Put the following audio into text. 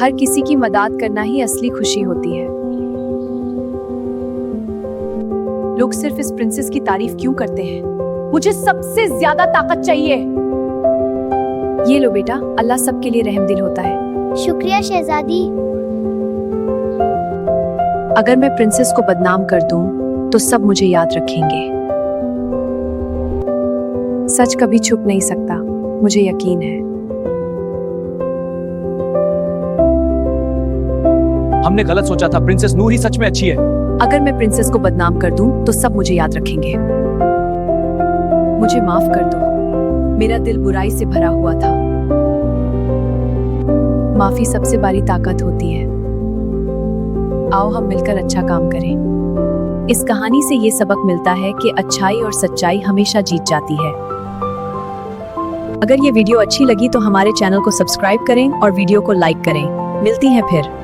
हर किसी की मदद करना ही असली खुशी होती है। लोग सिर्फ इस प्रिंसेस की तारीफ क्यों करते हैं? मुझे सबसे ज्यादा ताकत चाहिए। ये लो बेटा, अल्लाह सबके लिए रहमदिल होता है। शुक्रिया शहजादी। अगर मैं प्रिंसेस को बदनाम कर दूं, तो सब मुझे याद रखेंगे। सच कभी छुप नहीं सकता, मुझे यकीन है। हमने गलत सोचा था, प्रिंसेस नूर ही सच में अच्छी है। अगर मैं प्रिंसेस को बदनाम कर दूं, तो सब मुझे याद रखेंगे। मुझे माफ कर दो, मेरा दिल बुराई से भरा हुआ था। माफी सबसे बड़ी ताकत होती है। आओ हम मिलकर अच्छा काम करें। इस कहानी से ये सबक मिलता है कि अच्छाई और सच्चाई हमेशा जीत जाती है। अगर ये वीडियो अच्छी लगी तो हमारे चैनल को सब्सक्राइब करें और वीडियो को लाइक करें। मिलती हैं फिर।